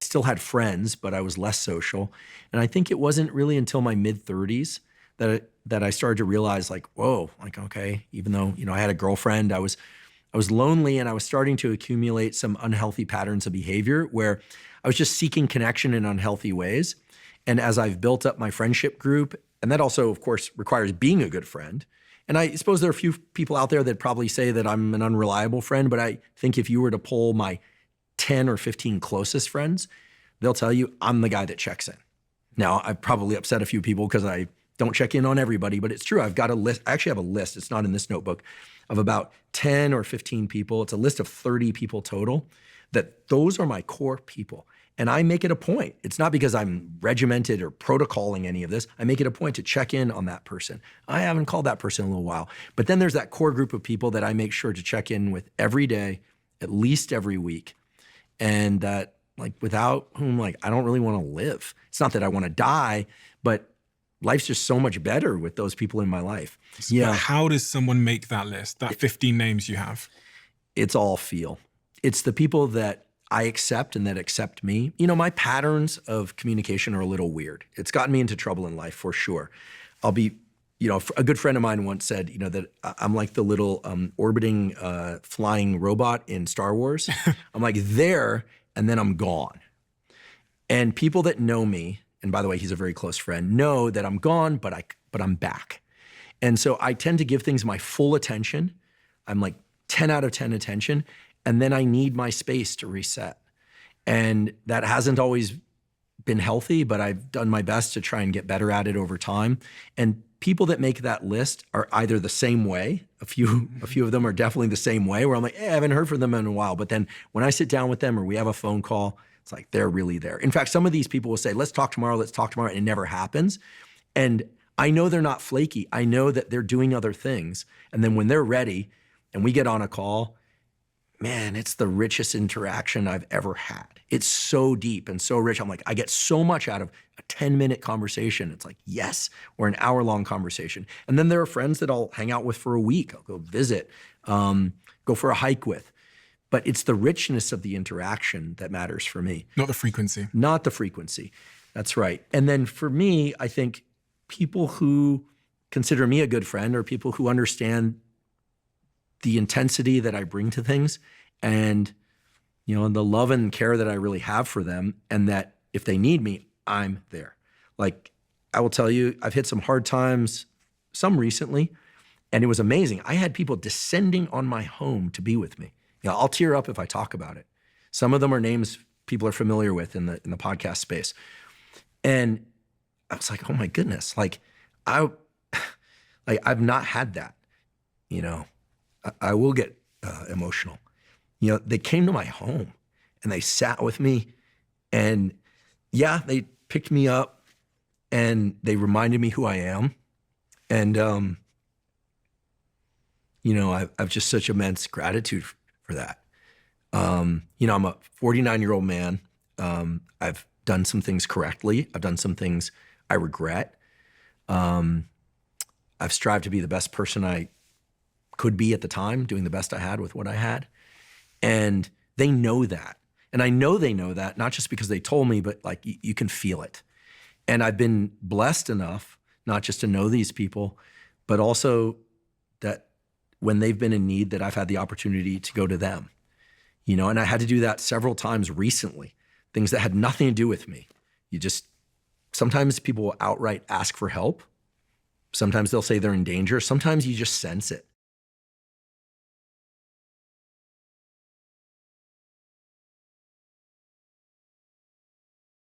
still had friends, but I was less social. And I think it wasn't really until my mid-30s that I started to realize like, whoa, like, okay, even though, I had a girlfriend, I was lonely and I was starting to accumulate some unhealthy patterns of behavior where I was just seeking connection in unhealthy ways. And as I've built up my friendship group, and that also, of course, requires being a good friend. And I suppose there are a few people out there that probably say that I'm an unreliable friend, but I think if you were to poll my 10 or 15 closest friends, they'll tell you I'm the guy that checks in. Now, I've probably upset a few people because I don't check in on everybody, but it's true. I've got a list. I actually have a list. It's not in this notebook, of about 10 or 15 people. It's a list of 30 people total, that those are my core people. And I make it a point. It's not because I'm regimented or protocoling any of this. I make it a point to check in on that person. I haven't called that person in a little while. But then there's that core group of people that I make sure to check in with every day, at least every week. And that, like, without whom, like, I don't really want to live. It's not that I want to die, but life's just so much better with those people in my life. Yeah. How does someone make that list, that 15 names you have? It's all feel. It's the people that I accept and that accept me. My patterns of communication are a little weird. It's gotten me into trouble in life for sure. I'll be, a good friend of mine once said, that I'm like the little orbiting flying robot in Star Wars. I'm like there and then I'm gone. And people that know me, and by the way, he's a very close friend, know that I'm gone, but I'm back. And so I tend to give things my full attention. I'm like 10 out of 10 attention. And then I need my space to reset. And that hasn't always been healthy, but I've done my best to try and get better at it over time. And people that make that list are either the same way. A few of them are definitely the same way, where I'm like, hey, I haven't heard from them in a while. But then when I sit down with them or we have a phone call, it's like they're really there. In fact, some of these people will say, let's talk tomorrow, and it never happens. And I know they're not flaky. I know that they're doing other things. And then when they're ready and we get on a call, man, it's the richest interaction I've ever had. It's so deep and so rich. I'm like, I get so much out of a 10-minute conversation. It's like, yes, or an hour-long conversation. And then there are friends that I'll hang out with for a week. I'll go visit, go for a hike with. But it's the richness of the interaction that matters for me. Not the frequency. Not the frequency. That's right. And then for me, I think people who consider me a good friend are people who understand the intensity that I bring to things and, the love and care that I really have for them, and that if they need me, I'm there. Like, I will tell you, I've hit some hard times, some recently, and it was amazing. I had people descending on my home to be with me. I'll tear up if I talk about it. Some of them are names people are familiar with in the podcast space. And I was like, oh my goodness, I've not had that, I will get emotional. They came to my home and they sat with me, and they picked me up and they reminded me who I am. And, I've just such immense gratitude for that. I'm a 49-year-old man. I've done some things correctly. I've done some things I regret. I've strived to be the best person I could be at the time, doing the best I had with what I had. And they know that. And I know they know that, not just because they told me, but like you can feel it. And I've been blessed enough, not just to know these people, but also that when they've been in need, that I've had the opportunity to go to them. And I had to do that several times recently, things that had nothing to do with me. Sometimes people will outright ask for help. Sometimes they'll say they're in danger. Sometimes you just sense it.